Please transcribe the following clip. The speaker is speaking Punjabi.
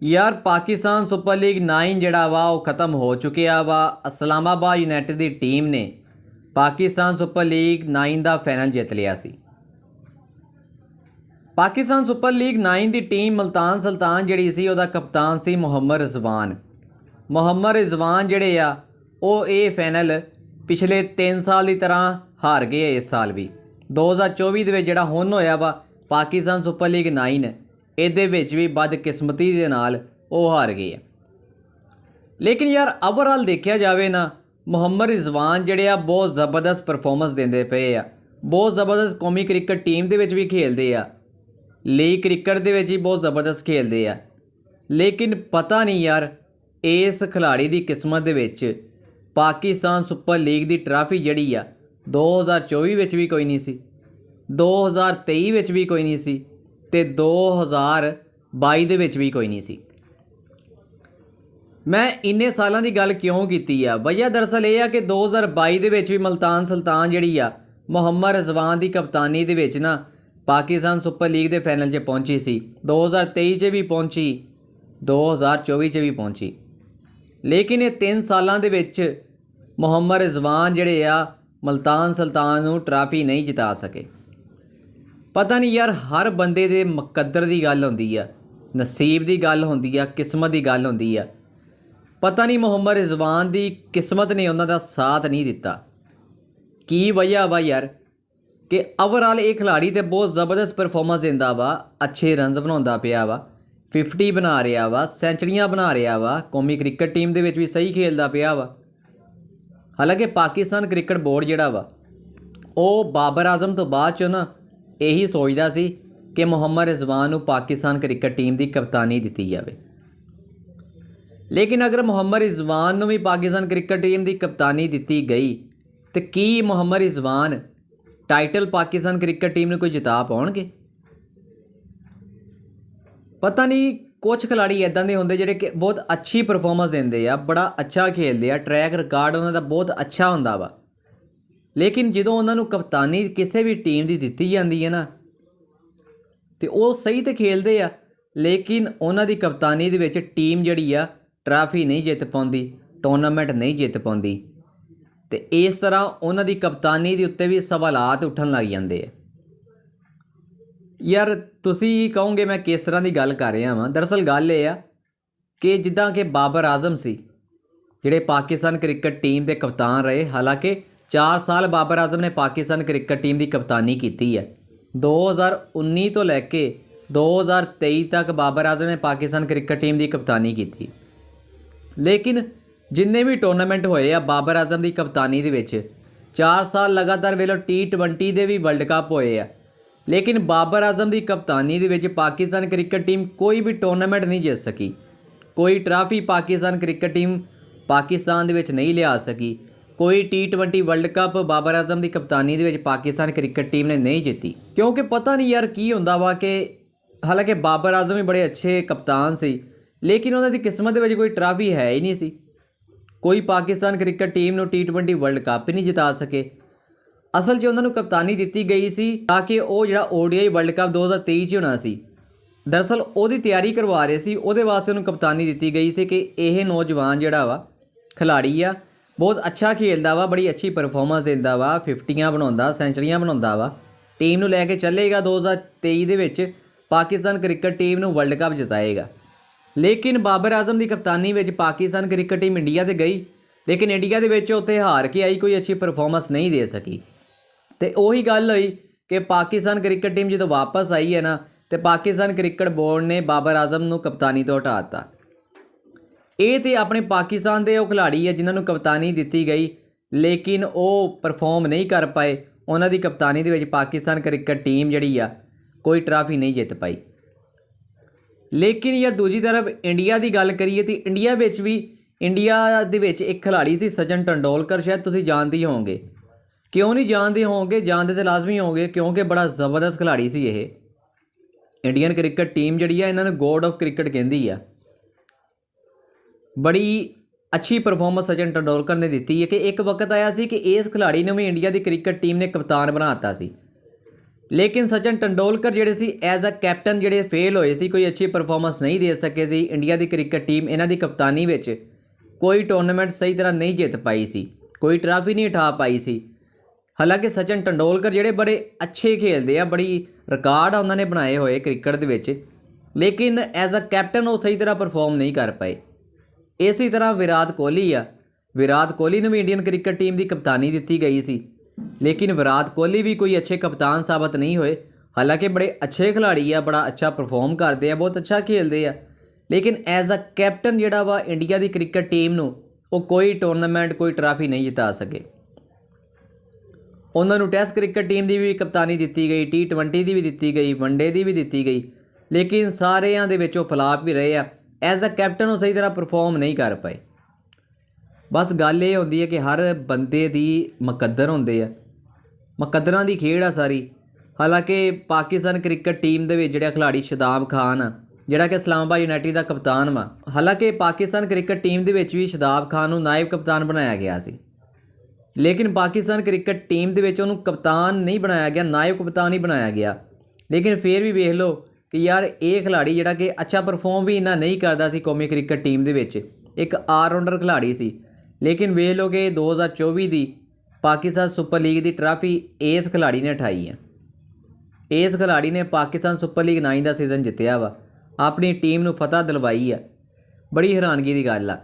यार पाकिस्तान सुपर लीग 9 ਜਿਹੜਾ ਵਾ ਉਹ ਖਤਮ ਹੋ ਚੁੱਕਿਆ ਵਾ। ਇਸਲਾਮਾਬਾਦ ਯੂਨਾਈਟਿਡ ਦੀ ਟੀਮ ਨੇ ਪਾਕਿस्तान ਸੁਪਰ ਲੀਗ 9 ਦਾ ਫਾਈਨਲ ਜਿੱਤ ਲਿਆ ਸੀ। ਪਾਕਿस्तान ਸੁਪਰ ਲੀਗ 9 ਦੀ ਟੀਮ ਮਲਤਾਨ ਸੁਲਤਾਨ ਜਿਹੜੀ ਸੀ ਉਹਦਾ ਕਪਤਾਨ ਸੀ ਮੁਹੰਮਦ ਰਿਜ਼ਵਾਨ। ਮੁਹੰਮਦ ਰਿਜ਼ਵਾਨ ਜਿਹੜੇ ਆ ਉਹ ਇਹ ਫਾਈਨਲ ਪਿਛਲੇ 3 ਸਾਲ ਦੀ ਤਰ੍ਹਾਂ ਹਾਰ ਗਏ। ਇਸ ਸਾਲ ਵੀ 2024 ਦੇ ਵਿੱਚ ਜਿਹੜਾ ਹੁਣ ਹੋਇਆ ਵਾ ਪਾਕਿस्तान ਸੁਪਰ ਲੀਗ 9 ਇਹਦੇ ਵਿੱਚ ਵੀ ਬਦਕਿਸਮਤੀ ਦੇ ਨਾਲ ਉਹ ਹਾਰ ਗਏ ਆ। ਲੇਕਿਨ ਯਾਰ ਓਵਰਆਲ ਦੇਖਿਆ ਜਾਵੇ ਨਾ ਮੁਹੰਮਦ ਰਿਜ਼ਵਾਨ ਜਿਹੜੇ ਆ ਬਹੁਤ ਜ਼ਬਰਦਸਤ ਪਰਫਾਰਮੈਂਸ ਦਿੰਦੇ ਪਏ ਆ। ਬਹੁਤ ਜ਼ਬਰਦਸਤ ਕੌਮੀ ਕ੍ਰਿਕਟ ਟੀਮ ਦੇ ਵਿੱਚ ਵੀ ਖੇਡਦੇ ਆ, ਲੀਗ ਕ੍ਰਿਕਟ ਦੇ ਵਿੱਚ ਵੀ ਬਹੁਤ ਜ਼ਬਰਦਸਤ ਖੇਡਦੇ ਆ। ਲੇਕਿਨ ਪਤਾ ਨਹੀਂ ਯਾਰ ਇਸ ਖਿਲਾੜੀ ਦੀ ਕਿਸਮਤ ਦੇ ਵਿੱਚ ਪਾਕਿस्तान ਸੁਪਰ ਲੀਗ ਦੀ ਟਰਾਫੀ ਜਿਹੜੀ ਆ 2024 ਵਿੱਚ ਵੀ ਕੋਈ ਨਹੀਂ ਸੀ, 2023 ਵਿੱਚ ਵੀ ਕੋਈ ਨਹੀਂ ਸੀ ਤੇ 2022 ਦੇ ਵਿੱਚ ਵੀ ਕੋਈ ਨਹੀਂ ਸੀ। ਮੈਂ ਇੰਨੇ ਸਾਲਾਂ ਦੀ ਗੱਲ ਕਿਉਂ ਕੀਤੀ ਆ ਭਈਆ? ਦਰਅਸਲ ਇਹ ਆ ਕਿ 2022 ਦੇ ਵਿੱਚ ਵੀ ਮਲਤਾਨ ਸੁਲਤਾਨ ਜਿਹੜੀ ਆ ਮੁਹੰਮਦ ਰਿਜ਼ਵਾਨ ਦੀ ਕਪਤਾਨੀ ਦੇ ਵਿੱਚ ਨਾ ਪਾਕਿस्तान ਸੁਪਰ ਲੀਗ ਦੇ ਫਾਈਨਲ 'ਚ ਪਹੁੰਚੀ ਸੀ। 2023 'ਚ ਵੀ ਪਹੁੰਚੀ, 2024 'ਚ ਵੀ ਪਹੁੰਚੀ। ਲੇਕਿਨ ਇਹ 3 ਸਾਲਾਂ ਦੇ ਵਿੱਚ ਮੁਹੰਮਦ ਰਿਜ਼ਵਾਨ ਜਿਹੜੇ ਆ ਮਲਤਾਨ ਸੁਲਤਾਨ ਨੂੰ ਟਰਾਫੀ ਨਹੀਂ ਜਿਤਾ ਸਕੇ। ਪਤਾ ਨਹੀਂ ਯਾਰ ਹਰ ਬੰਦੇ ਦੇ ਮੁਕੱਦਰ ਦੀ ਗੱਲ ਹੁੰਦੀ ਆ, ਨਸੀਬ ਦੀ ਗੱਲ ਹੁੰਦੀ ਆ, ਕਿਸਮਤ ਦੀ ਗੱਲ ਹੁੰਦੀ ਆ। ਪਤਾ ਨਹੀਂ ਮੁਹੰਮਦ ਰਿਜ਼ਵਾਨ ਦੀ ਕਿਸਮਤ ਨੇ ਉਹਨਾਂ ਦਾ ਸਾਥ ਨਹੀਂ ਦਿੱਤਾ। ਕੀ ਵਜ੍ਹਾ ਵਾ ਯਾਰ ਕਿ ਓਵਰਆਲ ਇਹ ਖਿਲਾੜੀ ਤੇ ਬਹੁਤ ਜ਼ਬਰਦਸਤ ਪਰਫਾਰਮੈਂਸ ਦਿੰਦਾ ਵਾ, ਅੱਛੇ ਰਨਸ ਬਣਾਉਂਦਾ ਪਿਆ ਵਾ, 50 ਬਣਾ ਰਿਹਾ ਵਾ, ਸੈਂਚਰੀਆਂ ਬਣਾ ਰਿਹਾ ਵਾ, ਕੌਮੀ ਕ੍ਰਿਕਟ ਟੀਮ ਦੇ ਵਿੱਚ ਵੀ ਸਹੀ ਖੇਲਦਾ ਪਿਆ ਵਾ। ਹਾਲਾਂਕਿ ਪਾਕਿस्तान ਕ੍ਰਿਕਟ ਬੋਰਡ ਜਿਹੜਾ ਵਾ ਉਹ ਬਾਬਰ ਆਜ਼ਮ ਤੋਂ ਬਾਅਦ 'ਚ ਨਾ ਇਹੀ ਸੋਚਦਾ ਸੀ ਕਿ ਮੁਹੰਮਦ ਰਿਜ਼ਵਾਨ ਨੂੰ ਪਾਕਿस्तान ਕ੍ਰਿਕਟ ਟੀਮ ਦੀ ਕਪਤਾਨੀ ਦਿੱਤੀ ਜਾਵੇ। ਲੇਕਿਨ ਅਗਰ ਮੁਹੰਮਦ ਰਿਜ਼ਵਾਨ ਨੂੰ ਵੀ ਪਾਕਿस्तान ਕ੍ਰਿਕਟ ਟੀਮ ਦੀ ਕਪਤਾਨੀ ਦਿੱਤੀ ਗਈ ਤੇ ਕੀ ਮੁਹੰਮਦ ਰਿਜ਼ਵਾਨ ਟਾਈਟਲ ਪਾਕਿस्तान ਕ੍ਰਿਕਟ ਟੀਮ ਨੂੰ ਕੋਈ ਜਿਤਾ ਪਾਉਣਗੇ? ਪਤਾ ਨਹੀਂ। ਕੁਝ ਖਿਲਾੜੀ ਇੱਦਾਂ ਦੇ ਹੁੰਦੇ ਜਿਹੜੇ ਕਿ ਬਹੁਤ ਅੱਛੀ ਪਰਫਾਰਮੈਂਸ ਦਿੰਦੇ ਆ, ਬੜਾ ਅੱਛਾ ਖੇਡਦੇ ਆ, ਟਰੈਕ ਰਿਕਾਰਡ ਉਹਨਾਂ ਦਾ ਬਹੁਤ ਅੱਛਾ ਹੁੰਦਾ ਵਾ। ਲੇਕਿਨ ਜਦੋਂ ਉਹਨਾਂ ਨੂੰ ਕਪਤਾਨੀ ਕਿਸੇ ਵੀ ਟੀਮ ਦੀ ਦਿੱਤੀ ਜਾਂਦੀ ਹੈ ਨਾ ਤੇ ਉਹ ਸਹੀ ਤੇ ਖੇਲਦੇ ਆ, ਲੇਕਿਨ ਉਹਨਾਂ ਦੀ ਕਪਤਾਨੀ ਦੇ ਵਿੱਚ ਟੀਮ ਜਿਹੜੀ ਆ ਟਰਾਫੀ ਨਹੀਂ ਜਿੱਤ ਪਾਉਂਦੀ, ਟੂਰਨਾਮੈਂਟ ਨਹੀਂ ਜਿੱਤ ਪਾਉਂਦੀ ਤੇ ਇਸ ਤਰ੍ਹਾਂ ਉਹਨਾਂ ਦੀ ਕਪਤਾਨੀ ਦੇ ਉੱਤੇ ਵੀ ਸਵਾਲਾਤ ਉੱਠਣ ਲੱਗ ਜਾਂਦੇ ਆ। ਯਾਰ ਤੁਸੀਂ ਕਹੋਗੇ ਮੈਂ ਕਿਸ ਤਰ੍ਹਾਂ ਦੀ ਗੱਲ ਕਰ ਰਿਹਾ ਵਾਂ? ਦਰਅਸਲ ਗੱਲ ਇਹ ਆ ਕਿ ਜਿੱਦਾਂ ਕਿ ਬਾਬਰ ਆਜ਼ਮ ਸੀ ਜਿਹੜੇ ਪਾਕਿस्तान ਕ੍ਰਿਕਟ ਟੀਮ ਦੇ ਕਪਤਾਨ ਰਹੇ। ਹਾਲਾਂਕਿ 4 ਸਾਲ ਬਾਬਰ ਆਜ਼ਮ ਨੇ ਪਾਕਿस्तान ਕ੍ਰਿਕਟ ਟੀਮ ਦੀ ਕਪਤਾਨੀ ਕੀਤੀ ਹੈ। 2019 ਤੋਂ ਲੈ ਕੇ 2023 ਤੱਕ ਬਾਬਰ ਆਜ਼ਮ ਨੇ ਪਾਕਿस्तान ਕ੍ਰਿਕਟ ਟੀਮ ਦੀ ਕਪਤਾਨੀ ਕੀਤੀ। ਲੇਕਿਨ ਜਿੰਨੇ ਵੀ ਟੂਰਨਾਮੈਂਟ ਹੋਏ ਆ ਬਾਬਰ ਆਜ਼ਮ ਦੀ ਕਪਤਾਨੀ ਦੇ ਵਿੱਚ 4 ਸਾਲ ਲਗਾਤਾਰ ਵੇਲੇ T20 ਦੇ ਵੀ ਵਰਲਡ ਕੱਪ ਹੋਏ ਆ, ਲੇਕਿਨ ਬਾਬਰ ਆਜ਼ਮ ਦੀ ਕਪਤਾਨੀ ਦੇ ਵਿੱਚ ਪਾਕਿस्तान ਕ੍ਰਿਕਟ ਟੀਮ ਕੋਈ ਵੀ ਟੂਰਨਾਮੈਂਟ ਨਹੀਂ ਜਿੱਤ ਸਕੀ। ਕੋਈ ਟਰਾਫੀ ਪਾਕਿस्तान ਕ੍ਰਿਕਟ ਟੀਮ ਪਾਕਿस्तान ਦੇ ਵਿੱਚ ਨਹੀਂ ਲਿਆ ਸਕੀ। ਕੋਈ T20 ਵਰਲਡ ਕੱਪ ਬਾਬਰ ਆਜ਼ਮ ਦੀ ਕਪਤਾਨੀ ਦੇ ਵਿੱਚ ਪਾਕਿस्तान ਕ੍ਰਿਕਟ ਟੀਮ ਨੇ ਨਹੀਂ ਜਿੱਤੀ। ਕਿਉਂਕਿ ਪਤਾ ਨਹੀਂ ਯਾਰ ਕੀ ਹੁੰਦਾ ਵਾ ਕਿ ਹਾਲਾਂਕਿ ਬਾਬਰ ਆਜ਼ਮ ਵੀ ਬੜੇ ਅੱਛੇ ਕਪਤਾਨ ਸੀ, ਲੇਕਿਨ ਉਹਨਾਂ ਦੀ ਕਿਸਮਤ ਦੇ ਵਿੱਚ ਕੋਈ ਟਰਾਫੀ ਹੈ ਹੀ ਨਹੀਂ ਸੀ। ਕੋਈ ਪਾਕਿस्तान ਕ੍ਰਿਕਟ ਟੀਮ ਨੂੰ T20 ਵਰਲਡ ਕੱਪ ਹੀ ਨਹੀਂ ਜਿਤਾ ਸਕੇ। ਅਸਲ 'ਚ ਉਹਨਾਂ ਨੂੰ ਕਪਤਾਨੀ ਦਿੱਤੀ ਗਈ ਸੀ ਤਾਂ ਕਿ ਉਹ ਜਿਹੜਾ ODI ਵਰਲਡ ਕੱਪ 2023 'ਚ ਹੋਣਾ ਸੀ, ਦਰਅਸਲ ਉਹਦੀ ਤਿਆਰੀ ਕਰਵਾ ਰਹੇ ਸੀ, ਉਹਦੇ ਵਾਸਤੇ ਉਹਨੂੰ ਕਪਤਾਨੀ ਦਿੱਤੀ ਗਈ ਸੀ ਕਿ ਇਹ ਨੌਜਵਾਨ ਜਿਹੜਾ ਵਾ ਖਿਲਾੜੀ ਆ ਬਹੁਤ ਅੱਛਾ ਖੇਲਦਾ ਵਾ, ਬੜੀ ਅੱਛੀ ਪਰਫਾਰਮੈਂਸ ਦਿੰਦਾ ਵਾ, 50 ਬਣਾਉਂਦਾ, ਸੈਂਚਰੀਆਂ ਬਣਾਉਂਦਾ ਵਾ, ਟੀਮ ਨੂੰ ਲੈ ਕੇ ਚੱਲੇਗਾ, 2023 ਦੇ ਵਿੱਚ ਪਾਕਿस्तान ਕ੍ਰਿਕਟ ਟੀਮ ਨੂੰ ਵਰਲਡ ਕੱਪ ਜਿਤਾਏਗਾ। ਲੇਕਿਨ ਬਾਬਰ ਆਜ਼ਮ ਦੀ ਕਪਤਾਨੀ ਵਿੱਚ ਪਾਕਿस्तान ਕ੍ਰਿਕਟ ਟੀਮ ਇੰਡੀਆ 'ਤੇ ਗਈ, ਲੇਕਿਨ ਇੰਡੀਆ ਦੇ ਵਿੱਚ ਉੱਥੇ ਹਾਰ ਕੇ ਆਈ, ਕੋਈ ਅੱਛੀ ਪਰਫਾਰਮੈਂਸ ਨਹੀਂ ਦੇ ਸਕੀ। ਤੇ ਉਹੀ ਗੱਲ ਹੋਈ ਕਿ ਪਾਕਿस्तान ਕ੍ਰਿਕਟ ਟੀਮ ਜਦੋਂ ਵਾਪਸ ਆਈ ਹੈ ਨਾ ਤੇ ਪਾਕਿस्तान ਕ੍ਰਿਕਟ ਬੋਰਡ ਨੇ ਬਾਬਰ ਆਜ਼ਮ ਨੂੰ ਕਪਤਾਨੀ ਤੋਂ ਹਟਾ ਦਿੱਤਾ। ਇਹ ਤੇ ਆਪਣੇ ਪਾਕਿस्तान ਦੇ ਉਹ ਖਿਲਾੜੀ ਹੈ ਜਿਨ੍ਹਾਂ ਨੂੰ ਕਪਤਾਨੀ ਦਿੱਤੀ ਗਈ, ਲੇਕਿਨ ਉਹ ਪਰਫਾਰਮ ਨਹੀਂ ਕਰ ਪਾਏ। ਉਹਨਾਂ ਦੀ ਕਪਤਾਨੀ ਦੇ ਵਿੱਚ ਪਾਕਿस्तान ਕ੍ਰਿਕਟ ਟੀਮ ਜਿਹੜੀ ਆ ਕੋਈ ਟਰਾਫੀ ਨਹੀਂ ਜਿੱਤ ਪਾਈ। ਲੇਕਿਨ ਯਾਰ ਦੂਜੀ ਤਰਫ ਇੰਡੀਆ ਦੀ ਗੱਲ ਕਰੀਏ ਤਾਂ ਇੰਡੀਆ ਦੇ ਵਿੱਚ ਇੱਕ ਖਿਲਾੜੀ ਸੀ ਸਚਿਨ ਤੇਂਦੁਲਕਰ, ਸ਼ਾਇਦ ਤੁਸੀਂ ਜਾਣਦੇ ਹੀ ਹੋਵੋਗੇ। ਕਿਉਂ ਨਹੀਂ ਜਾਣਦੇ ਹੋਵੋਗੇ? ਜਾਣਦੇ ਤਾਂ ਲਾਜ਼ਮੀ ਹੋਵੋਗੇ ਕਿਉਂਕਿ ਬੜਾ ਜ਼ਬਰਦਸਤ ਖਿਲਾੜੀ ਸੀ ਇਹ। ਇੰਡੀਅਨ ਕ੍ਰਿਕਟ ਟੀਮ ਜਿਹੜੀ ਆ ਇਹਨਾਂ ਨੂੰ ਗੋਡ ਆਫ ਕ੍ਰਿਕਟ ਕਹਿੰਦੀ ਆ। ਬੜੀ ਅੱਛੀ ਪਰਫਾਰਮੈਂਸ ਸਚਿਨ ਤੇਂਦੁਲਕਰ ਨੇ ਦਿੱਤੀ ਹੈ ਕਿ ਇੱਕ ਵਕਤ ਆਇਆ ਸੀ ਕਿ ਇਸ ਖਿਲਾੜੀ ਨੂੰ ਵੀ ਇੰਡੀਆ ਦੀ ਕ੍ਰਿਕਟ ਟੀਮ ਨੇ ਕਪਤਾਨ ਬਣਾ ਦਿੱਤਾ ਸੀ। ਲੇਕਿਨ ਸਚਿਨ ਟੰਡੂਲਕਰ ਜਿਹੜੇ ਸੀ ਐਜ਼ ਅ ਕੈਪਟਨ ਜਿਹੜੇ ਫੇਲ ਹੋਏ ਸੀ, ਕੋਈ ਅੱਛੀ ਪਰਫਾਰਮੈਂਸ ਨਹੀਂ ਦੇ ਸਕੇ ਸੀ। ਇੰਡੀਆ ਦੀ ਕ੍ਰਿਕਟ ਟੀਮ ਇਹਨਾਂ ਦੀ ਕਪਤਾਨੀ ਵਿੱਚ ਕੋਈ ਟੂਰਨਾਮੈਂਟ ਸਹੀ ਤਰ੍ਹਾਂ ਨਹੀਂ ਜਿੱਤ ਪਾਈ ਸੀ, ਕੋਈ ਟਰਾਫੀ ਨਹੀਂ ਉਠਾ ਪਾਈ ਸੀ। ਹਾਲਾਂਕਿ ਸਚਿਨ ਟੰਡੂਲਕਰ ਜਿਹੜੇ ਬੜੇ ਅੱਛੇ ਖੇਡਦੇ ਆ, ਬੜੀ ਰਿਕਾਰਡ ਉਹਨਾਂ ਨੇ ਬਣਾਏ ਹੋਏ ਕ੍ਰਿਕਟ ਦੇ ਵਿੱਚ, ਲੇਕਿਨ ਐਜ਼ ਅ ਕੈਪਟਨ ਉਹ ਸਹੀ ਤਰ੍ਹਾਂ ਪਰਫਾਰਮ ਨਹੀਂ ਕਰ ਪਏ। ਇਸੇ ਤਰ੍ਹਾਂ ਵਿਰਾਟ ਕੋਹਲੀ ਆ, ਵਿਰਾਟ ਕੋਹਲੀ ਨੂੰ ਵੀ ਇੰਡੀਅਨ ਕ੍ਰਿਕਟ ਟੀਮ ਦੀ ਕਪਤਾਨੀ ਦਿੱਤੀ ਗਈ ਸੀ, ਲੇਕਿਨ ਵਿਰਾਟ ਕੋਹਲੀ ਵੀ ਕੋਈ ਅੱਛੇ ਕਪਤਾਨ ਸਾਬਤ ਨਹੀਂ ਹੋਏ। ਹਾਲਾਂਕਿ ਬੜੇ ਅੱਛੇ ਖਿਲਾੜੀ ਆ, ਬੜਾ ਅੱਛਾ ਪਰਫਾਰਮ ਕਰਦੇ ਆ, ਬਹੁਤ ਅੱਛਾ ਖੇਡਦੇ ਆ, ਲੇਕਿਨ ਐਜ਼ ਅ ਕੈਪਟਨ ਜਿਹੜਾ ਵਾ ਇੰਡੀਆ ਦੀ ਕ੍ਰਿਕਟ ਟੀਮ ਨੂੰ ਉਹ ਕੋਈ ਟੂਰਨਾਮੈਂਟ, ਕੋਈ ਟਰਾਫੀ ਨਹੀਂ ਜਿਤਾ ਸਕੇ। ਉਹਨਾਂ ਨੂੰ ਟੈਸਟ ਕ੍ਰਿਕਟ ਟੀਮ ਦੀ ਵੀ ਕਪਤਾਨੀ ਦਿੱਤੀ ਗਈ, T20 ਦੀ ਵੀ ਦਿੱਤੀ ਗਈ, ਵਨਡੇ ਦੀ ਵੀ ਦਿੱਤੀ ਗਈ, ਲੇਕਿਨ ਸਾਰਿਆਂ ਦੇ ਵਿੱਚ ਉਹ ਫਲਾਪ ਵੀ ਰਹੇ ਆ। ਐਜ਼ ਅ ਕੈਪਟਨ ਉਹ ਸਹੀ ਤਰ੍ਹਾਂ ਪਰਫਾਰਮ ਨਹੀਂ ਕਰ ਪਏ। ਬਸ ਗੱਲ ਇਹ ਹੁੰਦੀ ਹੈ ਕਿ ਹਰ ਬੰਦੇ ਦੀ ਮੁਕੱਦਰ ਹੁੰਦੇ ਆ, ਮੁਕੱਦਰਾਂ ਦੀ ਖੇਡ ਆ ਸਾਰੀ। ਹਾਲਾਂਕਿ ਪਾਕਿਸਤਾਨ ਕ੍ਰਿਕਟ ਟੀਮ ਦੇ ਵਿੱਚ ਜਿਹੜਾ ਖਿਲਾੜੀ ਸ਼ਾਦਾਬ ਖਾਨ ਆ, ਜਿਹੜਾ ਕਿ ਇਸਲਾਮਾਬਾਦ ਯੂਨਾਈਟਿਡ ਦਾ ਕਪਤਾਨ ਵਾ, ਹਾਲਾਂਕਿ ਪਾਕਿਸਤਾਨ ਕ੍ਰਿਕਟ ਟੀਮ ਦੇ ਵਿੱਚ ਵੀ ਸ਼ਾਦਾਬ ਖਾਨ ਨੂੰ ਨਾਇਬ ਕਪਤਾਨ ਬਣਾਇਆ ਗਿਆ ਸੀ, ਲੇਕਿਨ ਪਾਕਿਸਤਾਨ ਕ੍ਰਿਕਟ ਟੀਮ ਦੇ ਵਿੱਚ ਉਹਨੂੰ ਕਪਤਾਨ ਨਹੀਂ ਬਣਾਇਆ ਗਿਆ, ਨਾਇਬ ਕਪਤਾਨ ਹੀ ਬਣਾਇਆ ਗਿਆ। ਲੇਕਿਨ ਫਿਰ ਵੀ ਵੇਖ ਲਓ ਕਿ ਯਾਰ ਇਹ ਖਿਲਾੜੀ ਜਿਹੜਾ ਕਿ ਅੱਛਾ ਪਰਫਾਰਮ ਵੀ ਇੰਨਾ ਨਹੀਂ ਕਰਦਾ ਸੀ ਕੌਮੀ ਕ੍ਰਿਕਟ ਟੀਮ ਦੇ ਵਿੱਚ, ਇੱਕ ਆਲਰਾਊਂਡਰ ਖਿਲਾੜੀ ਸੀ, ਲੇਕਿਨ ਵੇਖ ਲਓ ਕਿ 2024 ਦੀ ਪਾਕਿਸਤਾਨ ਸੁਪਰ ਲੀਗ ਦੀ ਟਰਾਫੀ ਇਸ ਖਿਲਾੜੀ ਨੇ ਉਠਾਈ ਹੈ। ਇਸ ਖਿਲਾੜੀ ਨੇ ਪਾਕਿਸਤਾਨ ਸੁਪਰ ਲੀਗ 9 ਦਾ ਸੀਜ਼ਨ ਜਿੱਤਿਆ ਵਾ, ਆਪਣੀ ਟੀਮ ਨੂੰ ਫਤਹ ਦਿਲਵਾਈ ਆ। ਬੜੀ ਹੈਰਾਨਗੀ ਦੀ ਗੱਲ ਆ।